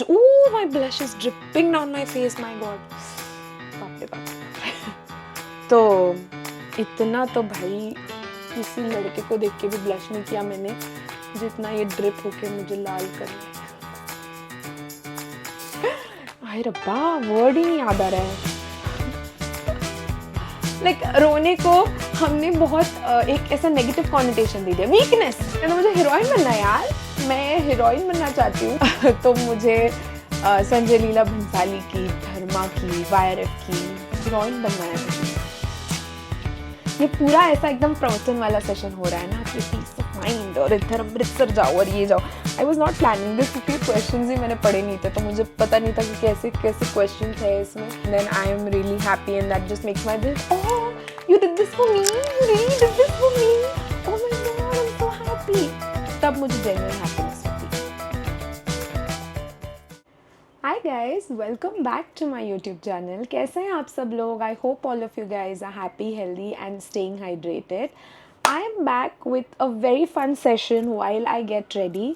Oh, my blush is dripping down my face, my god. बाप रे बाप. तो इतना तो भाई किसी लड़के को देख के भी ब्लश नहीं किया मैंने जितना ये ड्रिप होके मुझे लाल कर रहा है. अरे रब्बा, वर्ड ही नहीं याद आ रहा है. लाइक रोने को हमने बहुत एक ऐसा नेगेटिव कॉनिटेशन दे दिया, वीकनेस. तो मुझे हीरोइन बनना है यार, मैं हीरोइन बनना चाहती हूँ. तो मुझे संजय लीला भंसाली की, धर्मा की, वायरएफ की हीरोइन बनना है मुझे. ये पूरा ऐसा एकदम प्रवचन वाला सेशन हो रहा है ना कि पीस ऑफ माइंड और इधर अमृतसर जाओ और ये जाओ. I was not planning this क्योंकि क्वेश्चंस ही मैंने पढ़े नहीं थे, तो मुझे पता नहीं था कि कैसे कैसे क्वेश्चन है इसमें. Then I am really happy and that just makes my dil, oh you did this for me, you really did this for me, oh my God I am so happy. तब मुझे जेन्युइन हैप्पीनेस होती है. Hi guys, welcome back to my YouTube channel. कैसे हैं आप सब लोग? I hope all of you guys are happy, healthy and staying hydrated. I am back with a very fun session while I get ready.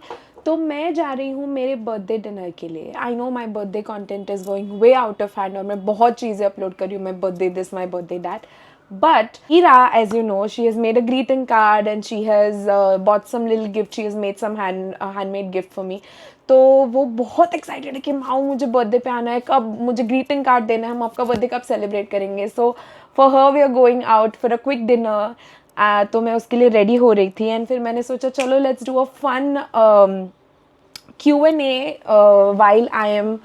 तो मैं जा रही हूँ मेरे बर्थडे डिनर के लिए. I know my birthday content is going way out of hand और मैं बहुत चीज़ें अपलोड कर रही हूँ. My birthday this, my birthday that. But Ira, as you know, she has made a greeting card and she has bought some little gift. She has made some handmade gift for me. तो वो बहुत excited है कि माऊ मुझे birthday पे आना है, कब मुझे ग्रीटिंग कार्ड देना है, हम आपका बर्थडे कब सेलिब्रेट करेंगे. So for her we are going out for a quick dinner. तो मैं उसके लिए रेडी हो रही थी एंड फिर मैंने सोचा चलो let's do a fun Q&A while I am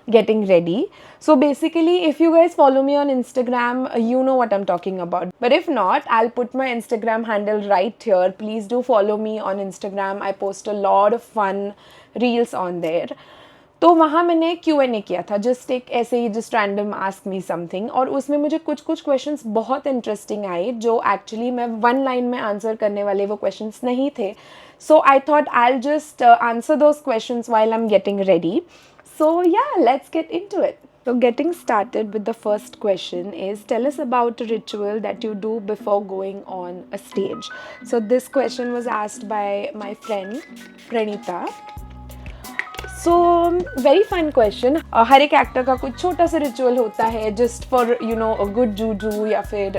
getting ready. So basically, if you guys follow me on Instagram, you know what I'm talking about. But if not, I'll put my Instagram handle right here. Please do follow me on Instagram. I post a lot of fun reels on there. तो वहाँ मैंने Q&A किया था, just एक ऐसे ही just random ask me something. और उसमें मुझे कुछ क्वेश्चंस बहुत इंटरेस्टिंग आए जो एक्चुअली मैं वन लाइन में आंसर करने वाले वो क्वेश्चंस नहीं थे. So I thought I'll just answer those questions while I'm getting ready. So yeah, let's get into it. So getting started with the first question is, tell us about a ritual that you do before going on a stage. So this question was asked by my friend Pranita. So very fun question. हर एक actor का कुछ छोटा सा ritual होता है just for you know a good juju या फिर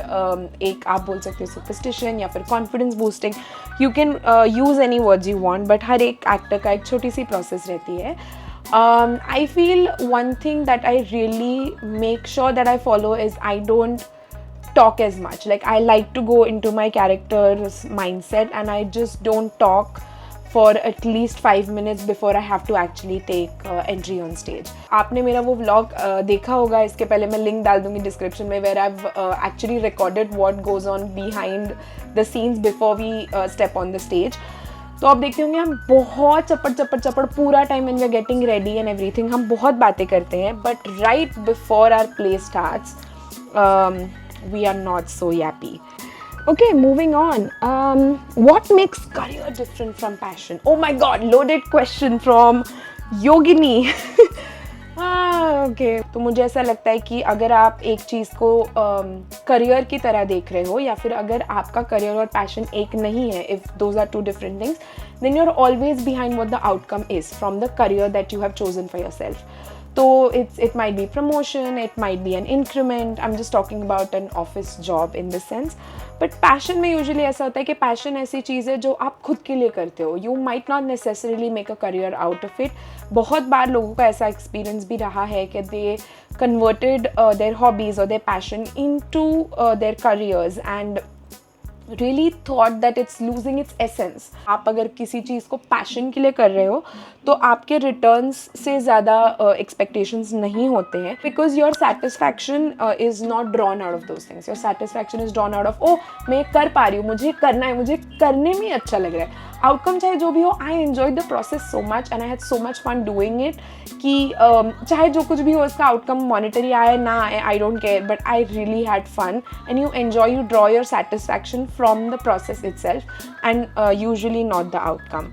एक आप बोल सकते हो सुपरस्टिशन या फिर confidence boosting. You can use any words you want, but हर एक एक्टर का एक छोटी सी प्रोसेस रहती है. I feel one thing that I really make sure that I follow is I don't talk as much. Like I like to go into my character's mindset and I just don't talk for at least 5 minutes before I have to actually take entry on stage. आपने मेरा वो vlog देखा होगा, इसके पहले मैं link डाल दूँगी डिस्क्रिप्शन में, where I've actually recorded what goes on behind the scenes before we step on the stage. तो आप देखते होंगे हम बहुत चपड़ पूरा time when we are getting ready and everything हम बहुत बातें करते हैं, but right before our play starts we are not so yappy. Okay, moving on. What makes career different from passion? Oh my god, loaded question from Yogini. Okay. तो मुझे ऐसा लगता है कि अगर आप एक चीज़ को करियर की तरह देख रहे हो या फिर अगर आपका करियर और पैशन एक नहीं है, if those are two different things, then you are always behind what the outcome is from the career that you have chosen for yourself. तो it might be promotion, it might be an increment. I'm just talking about an office job in this sense. But passion में usually ऐसा होता है कि passion ऐसी चीज़ है जो आप खुद के लिए करते हो. You might not necessarily make a career out of it. बहुत बार लोगों का ऐसा experience भी रहा है कि they converted their hobbies or their passion into their careers and really thought that it's losing its essence. आप अगर किसी चीज़ को पैशन के लिए कर रहे हो तो आपके रिटर्न्स से ज़्यादा एक्सपेक्टेशंस नहीं होते हैं, because your satisfaction is not drawn out of those things. Your satisfaction is drawn out of ओ मैं कर पा रही हूँ, मुझे करना है, मुझे करने में अच्छा लग रहा है. आउटकम चाहे जो भी हो, I enjoy the process so much and I had so much fun doing it कि चाहे जो कुछ भी हो इसका आउटकम मॉनिटरी आए ना आए, I don't care, but I really had fun and you enjoy, you draw your satisfaction from the process itself and usually not the outcome.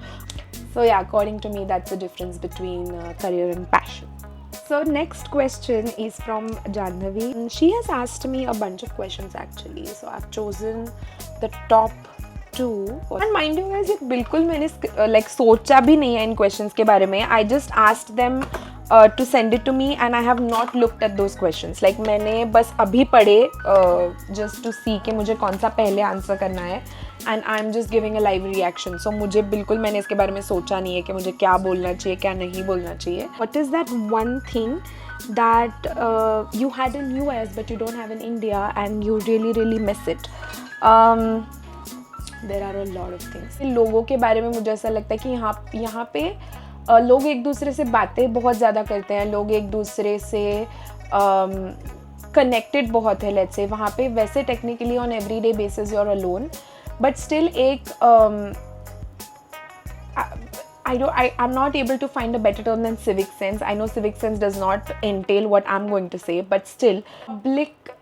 So yeah, according to me that's the difference between career and passion. So next question is from Janhavi. She has asked me a bunch of questions actually, so I've chosen the top 2. And mind you guys, ये बिल्कुल मैंने like सोचा भी नहीं है इन questions के बारे में. I just asked them to send it to me and I have not looked at those questions. Like मैंने बस अभी पढ़े just to see कि मुझे कौन सा पहले आंसर करना है and I'm just giving a live reaction. So मुझे बिल्कुल मैंने इसके बारे में सोचा नहीं है कि मुझे क्या बोलना चाहिए क्या नहीं बोलना चाहिए. What is that one thing that you had in US but you don't have in India and you really miss it? There are a lot of things. लोगों के बारे में मुझे ऐसा लगता है कि यहाँ पे लोग एक दूसरे से बातें बहुत ज़्यादा करते हैं, लोग एक दूसरे से कनेक्टेड बहुत है. लेट्स से वहाँ पे वैसे technically on everyday basis you are alone, but still एक I'm not able to find a better term than civic sense. I know civic sense does not entail what I'm going to say, but still public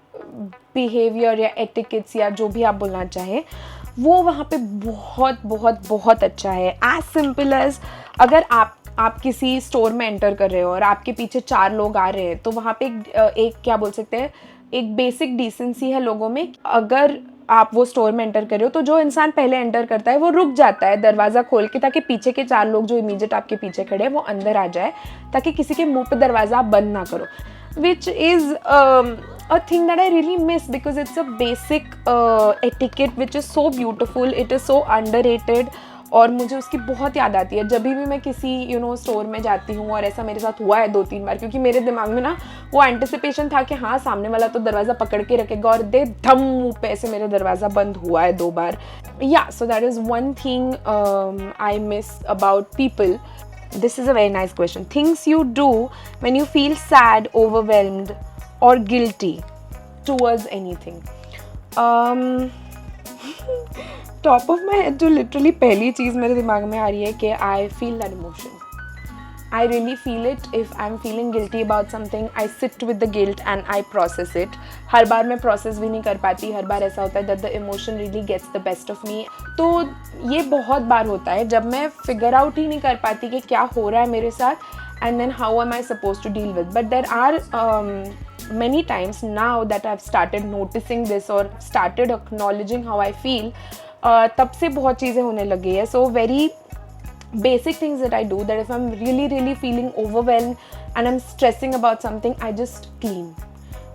behavior या etiquettes या जो भी आप बोलना चाहें वो वहाँ पे बहुत बहुत बहुत अच्छा है. As simple as अगर आप किसी स्टोर में एंटर कर रहे हो और आपके पीछे 4 लोग आ रहे हैं तो वहाँ पे एक क्या बोल सकते हैं, एक बेसिक डिसेंसी है लोगों में. अगर आप वो स्टोर में एंटर कर रहे हो तो जो इंसान पहले एंटर करता है वो रुक जाता है दरवाज़ा खोल के, ताकि पीछे के 4 लोग जो इमीडिएट आपके पीछे खड़े हैं वो अंदर आ जाए, ताकि किसी के मुंह पे दरवाज़ा आप बंद ना करो. Which is a thing that I really miss because it's a basic etiquette which is so beautiful, it is so underrated. और मुझे उसकी बहुत याद आती है जब भी मैं किसी स्टोर में जाती हूँ. और ऐसा मेरे साथ हुआ है 2-3 बार, क्योंकि मेरे दिमाग में ना वो एंटिसिपेशन था कि हाँ सामने वाला तो दरवाज़ा पकड़ के रखेगा, और दे धम मुँह पे ऐसे मेरे दरवाज़ा बंद हुआ है 2 बार. या so that is one thing I miss about people. This is a very nice question. Things you do when you feel sad, overwhelmed or guilty towards anything. Top of my head जो literally पहली चीज़ मेरे दिमाग में आ रही है कि I feel that emotion. I really feel it. If I'm feeling guilty about something, I sit with the guilt and I process it. हर बार मैं process भी नहीं कर पाती. हर बार ऐसा होता है that the emotion really gets the best of me. तो ये बहुत बार होता है जब मैं figure out ही नहीं कर पाती कि क्या हो रहा है मेरे साथ, and then how am I supposed to deal with. But there are many times now that I've started noticing this or started acknowledging how I feel. तब से बहुत चीज़ें होने लगी है. So very basic things that I do, that if I'm really feeling overwhelmed and I'm stressing about something, I just clean.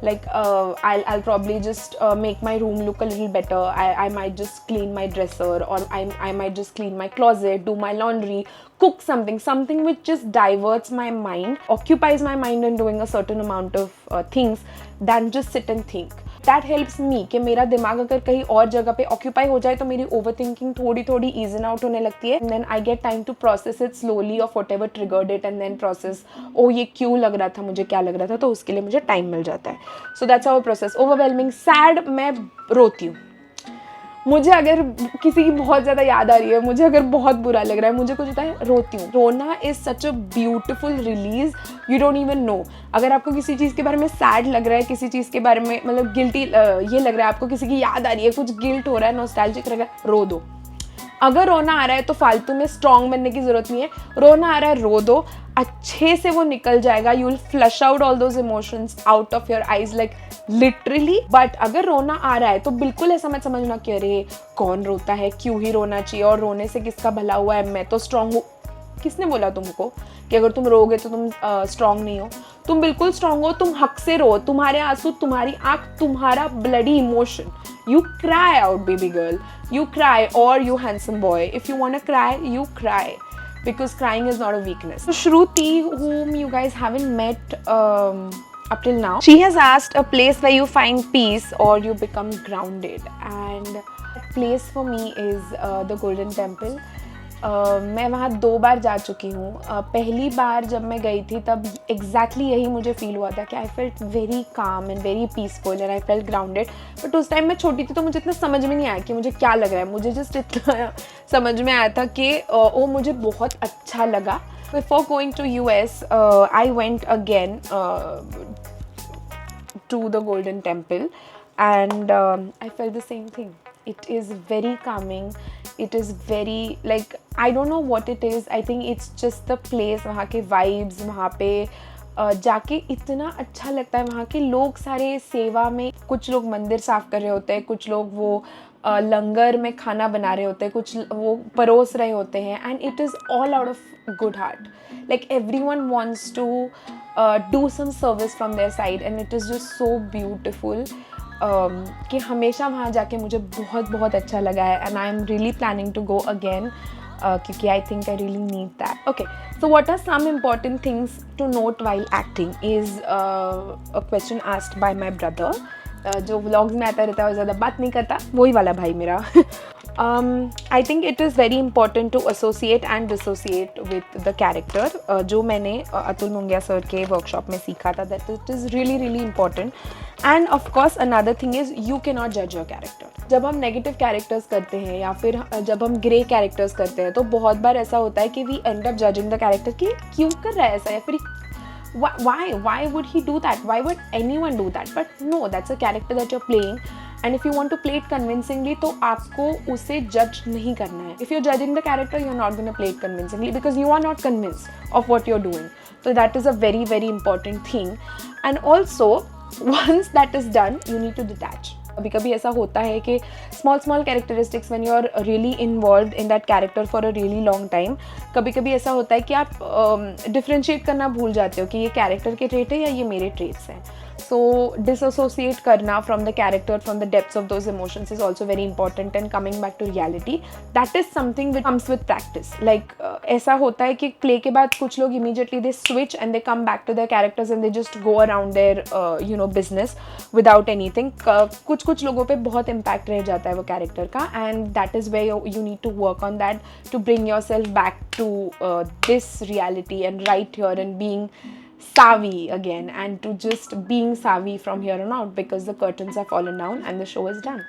Like I'll probably just make my room look a little better. I might just clean my dresser, or I might just clean my closet, do my laundry, cook something which just diverts my mind, occupies my mind in doing a certain amount of things than just sit and think. That helps me कि मेरा दिमाग अगर कहीं और जगह पे occupy हो जाए तो मेरी ओवर थिंकिंग थोड़ी ईजन आउट होने लगती है. Then I get time to process it slowly of whatever triggered it, and then process oh ये क्यों लग रहा था, मुझे क्या लग रहा था, तो उसके लिए मुझे टाइम मिल जाता है. So that's how process. Overwhelming sad, मैं रोती हूँ. मुझे अगर किसी की बहुत ज़्यादा याद आ रही है, मुझे अगर बहुत बुरा लग रहा है, मुझे कुछ होता है, रोती हूँ. रोना is such a beautiful release, you don't even know. अगर आपको किसी चीज़ के बारे में सैड लग रहा है, किसी चीज़ के बारे में मतलब गिल्टी ये लग रहा है, आपको किसी की याद आ रही है, कुछ गिल्ट हो रहा है, नॉस्टैल्जिक लग रहा है, रो दो. अगर रोना आ रहा है तो फालतू में स्ट्रॉन्ग बनने की ज़रूरत नहीं है. रोना आ रहा है, रो दो, अच्छे से वो निकल जाएगा. You will flush out all those emotions out of your eyes, like literally. But अगर रोना आ रहा है तो बिल्कुल ऐसा मत समझना कि अरे कौन रोता है, क्यों ही रोना चाहिए, और रोने से किसका भला हुआ है, मैं तो स्ट्रॉन्ग हूँ. किसने बोला तुमको कि अगर तुम रोगे तो तुम स्ट्रॉन्ग नहीं हो? तुम बिल्कुल स्ट्रॉन्ग हो. तुम हक से रो. तुम्हारे आंसू, तुम्हारी आँख, तुम्हारा bloody emotion. You cry out, baby girl. You cry, or you handsome boy. If you want to cry, you cry. Because crying is not a weakness. So Shruti, whom you guys haven't met up till now, she has asked a place where you find peace or you become grounded. And that place for me is the Golden Temple. मैं वहाँ 2 बार जा चुकी हूँ. पहली बार जब मैं गई थी तब एग्जैक्टली यही मुझे फील हुआ था कि I felt very calm and very peaceful and I felt grounded. But उस टाइम मैं छोटी थी तो मुझे इतना समझ में नहीं आया कि मुझे क्या लग रहा है. मुझे जस्ट इतना समझ में आया था कि वो मुझे बहुत अच्छा लगा. Before going to US, I went again to the Golden Temple and I felt the same thing. It is very calming. It is very, like, I don't know what it is. I think it's just the place. वहाँ के vibes, वहाँ पे जाके इतना अच्छा लगता है. वहाँ के लोग सारे सेवा में, कुछ लोग मंदिर साफ़ कर रहे होते हैं, कुछ लोग वो लंगर में खाना बना रहे होते हैं, कुछ वो परोस रहे होते हैं, and it is all out of good heart. Like everyone wants to do some service from their side, and it is just so beautiful कि हमेशा वहाँ जाके मुझे बहुत बहुत अच्छा लगा है, and I am really planning to go again क्योंकि I think I really need that. Okay, so what are some important things to note while acting is a question asked by my brother. जो vlogs में आता रहता है और ज़्यादा बात नहीं करता, वही वाला भाई मेरा. I think it is very important to associate and dissociate with the character. जो मैंने अतुल मुंगिया सर के वर्कशॉप में सीखा था, that it is really really important. And of course another thing is you can not जज योर कैरेक्टर. जब हम negative characters करते हैं या फिर जब हम ग्रे कैरेक्टर्स करते हैं, तो बहुत बार ऐसा होता है कि we end up judging the character कि क्यों कर रहा है ऐसा, या फिर why would he do that, why would anyone do that. But no, that's a character that you're playing, and if you want to play it convincingly, तो आपको उसे जज नहीं करना है. If you're judging the character, you're not going to play it convincingly because you are not convinced of what you're doing. So that is a very very important thing. And also once that is done, you need to detach. कभी कभी ऐसा होता है कि small characteristics when you are really involved in that character for a really long time, कभी कभी ऐसा होता है कि आप डिफ्रेंशिएट करना भूल जाते हो कि ये कैरेक्टर के ट्रेट है या ये मेरे ट्रेट्स हैं. सो डिसोसिएट करना from the character, from the depths of those emotions is also very important. And coming back to reality, that is something which comes with practice. Like ऐसा होता है कि प्ले के बाद कुछ लोग immediately they switch and they come back to their characters and they just go around their business without anything. कुछ लोगों पे बहुत इम्पैक्ट रह जाता है वो कैरेक्टर का, and that is where you need to work on that to bring yourself back to this reality and right here and being savvy again, and to just being savvy from here on out, because the curtains are fallen down and the show is done,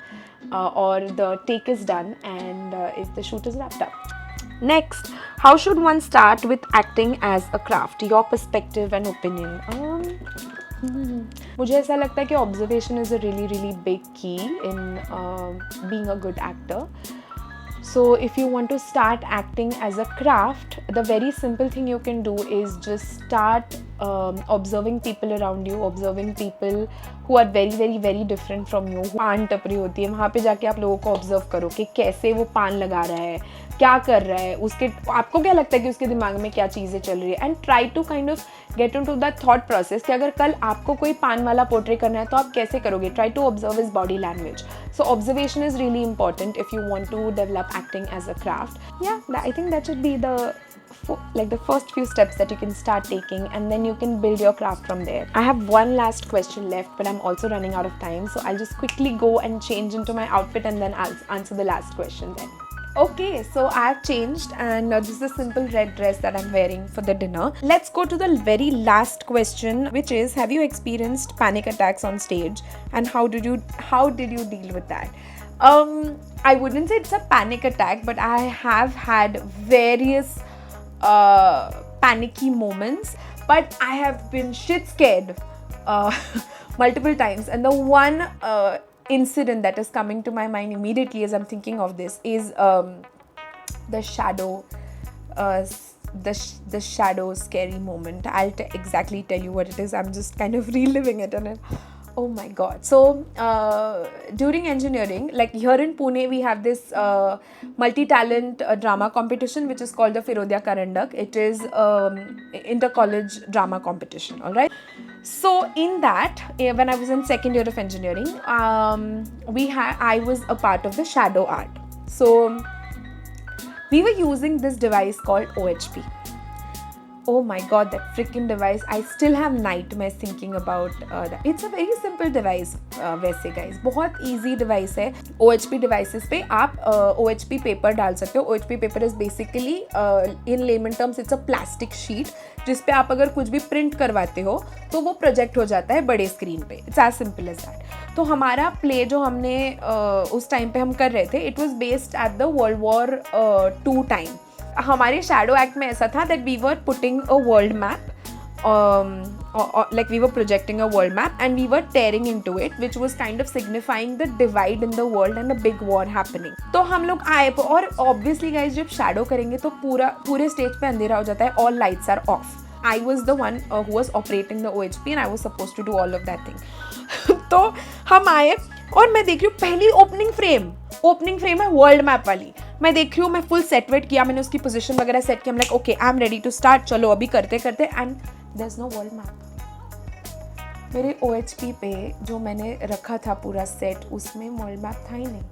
or the take is done, and the shoot is wrapped up. Next, how should one start with acting as a craft? Your perspective and opinion. मुझे ऐसा लगता है कि observation is a really really big key in being a good actor. So if you want to start acting as a craft, the very simple thing you can do is just start observing people around you, observing people who are very very very different from you. पान टपरी होती है, वहाँ पे जाके आप लोगों को ऑब्जर्व करो कि कैसे वो पान लगा रहा है, क्या कर रहा है, उसके आपको क्या लगता है कि उसके दिमाग में क्या चीज़ें चल रही है. And try to kind of get into that thought process कि अगर कल आपको कोई पान वाला पोर्ट्रे करना है तो आप कैसे करोगे. Try to observe his body language. So observation is really important if you want to develop acting as a craft. Yeah, I think that should be the first few steps that you can start taking, and then you can build your craft from there. I have one last question left, but I'm also running out of time, so I'll just quickly go and change into my outfit and then I'll answer the last question then. Okay, so I have changed, and this is a simple red dress that I'm wearing for the dinner. Let's go to the very last question, which is, have you experienced panic attacks on stage, and how did you deal with that? I wouldn't say it's a panic attack, but I have had various panicky moments, but I have been shit scared multiple times, and the one incident that is coming to my mind immediately as I'm thinking of this is the shadow the shadow scary moment. I'll exactly tell you what it is. I'm just kind of reliving it, and oh my god. So during engineering, like here in Pune, we have this multi-talent drama competition which is called the Firodia Karandak. It is inter-college drama competition, all right? So in that, when I was in second year of engineering, I was a part of the shadow art. So we were using this device called OHP. Oh my god, that freaking device. I still have nightmares thinking about that. It's a very simple device वैसे guys. बहुत easy device है. OHP devices पे आप OHP paper डाल सकते हो. OHP paper is basically in layman terms it's a plastic sheet जिस पे आप अगर कुछ भी print करवाते हो तो वो project हो जाता है बड़े screen पे. It's as simple as that. तो हमारा play जो हमने उस time पे हम कर रहे थे, it was based at the World War II time. हमारे शैडो एक्ट में ऐसा था that we were putting a world map, like we were projecting a world map and we were tearing into it, which was kind of signifying the divide in the world and a big war happening. तो हम लोग आए और obviously guys जब shadow करेंगे तो पूरे stage पे अंधेरा हो जाता है, all lights are off. I was the one who was operating the OHP and I was supposed to do all of that thing. तो हम आए और मैं देख रही हूँ पहली ओपनिंग फ्रेम है वर्ल्ड मैप वाली। मैं देख रही हूँ, मैं फुल सेट वेट किया, मैंने उसकी पोजीशन वगैरह सेट किया, like okay I am ready to start, चलो अभी करते करते, and there is no world map. मेरे OHP पे जो मैंने रखा था पूरा सेट, उसमें वर्ल्ड मैप था ही नहीं।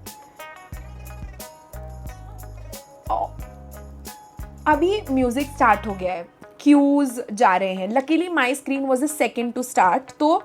अभी म्यूजिक स्टार्ट हो गया है, क्यूज जा रहे हैं, luckily my screen was the second to start, तो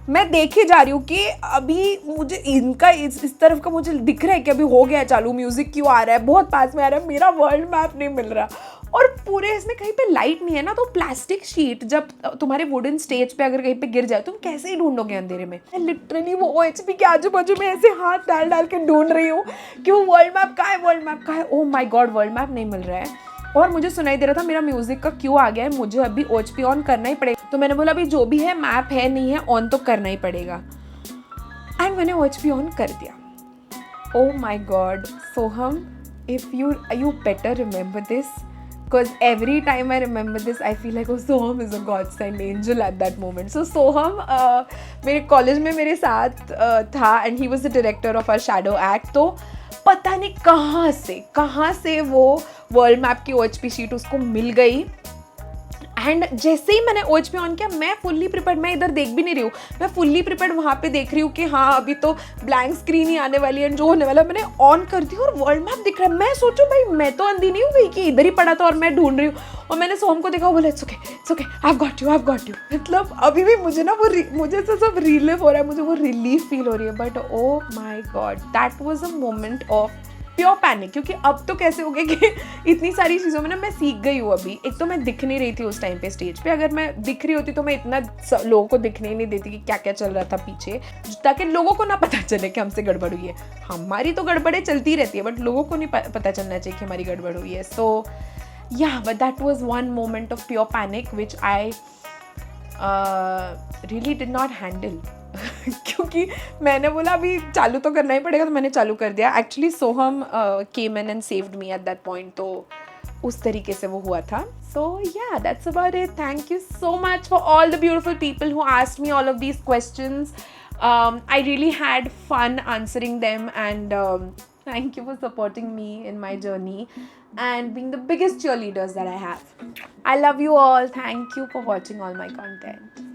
मैं देखे जा रही हूँ कि अभी मुझे इनका इस तरफ का मुझे दिख रहा है कि अभी हो गया है चालू, म्यूजिक क्यों आ रहा है, बहुत पास में आ रहा है, मेरा वर्ल्ड मैप नहीं मिल रहा। और पूरे इसमें कहीं पे लाइट नहीं है ना, तो प्लास्टिक शीट जब तुम्हारे वुडन स्टेज पे अगर कहीं पे गिर जाए, तुम कैसे ही ढूंढोगे अंधेरे में। मैं लिटरली वो OHP के आजू बाजू में ऐसे हाथ डाल डाल के ढूंढ रही हूँ कि वो वर्ल्ड मैप कहाँ है, ओह माय गॉड वर्ल्ड मैप नहीं मिल रहा है। और मुझे सुनाई दे रहा था मेरा म्यूजिक का क्यों आ गया है, मुझे अभी OHP ऑन करना ही पड़ेगा। तो मैंने बोला अभी जो भी है, मैप है नहीं है, ऑन तो करना ही पड़ेगा। एंड मैंने OHP ऑन कर दिया। ओह my God Soham, if you better remember this, because every time I remember this I feel like oh Soham is a godsend angel at that moment. So Soham मेरे college में मेरे साथ था and he was the director of our shadow act. तो पता नहीं कहाँ से वो वर्ल्ड मैप की OHP शीट उसको मिल गई। एंड जैसे ही मैंने OHP ऑन किया, मैं फुल्ली प्रिपेयर्ड, मैं इधर देख भी नहीं रही हूँ, मैं फुल्ली प्रिपेयर्ड वहाँ पे देख रही हूँ कि हाँ अभी तो ब्लैंक स्क्रीन ही आने वाली है, जो होने वाला। मैंने ऑन कर दी और वर्ल्ड मैप दिख रहा है। मैं सोचूं भाई मैं तो अंधी नहीं हूँ गई कि इधर ही पड़ा था और मैं ढूंढ रही हूँ। और मैंने सोहम को देखा, बोला it's okay I have got you. मतलब अभी भी मुझे ना वो मुझे तो सब रिलीफ हो रहा है, मुझे वो रिलीफ फील हो रही है। But oh my God that was a moment of pure panic, क्योंकि अब तो कैसे हो गया कि इतनी सारी चीज़ों में ना मैं सीख गई हूँ। अभी एक तो मैं दिख नहीं रही थी उस टाइम पे स्टेज पे, अगर मैं दिख रही होती तो मैं इतना लोगों को दिखने ही नहीं देती कि क्या क्या चल रहा था पीछे, ताकि लोगों को ना पता चले कि हमसे गड़बड़ हुई है। हमारी तो गड़बड़ें चलती रहती है, बट लोगों को नहीं पता चलना चाहिए कि हमारी गड़बड़ हुई है। सो या but that was one moment of pure panic which I really did not handle. क्योंकि मैंने बोला अभी चालू तो करना ही पड़ेगा, तो मैंने चालू कर दिया। Actually Soham came in and saved me at that point, तो उस तरीके से वो हुआ था। सो या that's about it. Thank you so much for all the beautiful people who asked me all of these questions. I really had fun answering them, and thank you for supporting me in my journey and being the biggest cheerleaders that I have. I love you all. Thank you for watching all my content.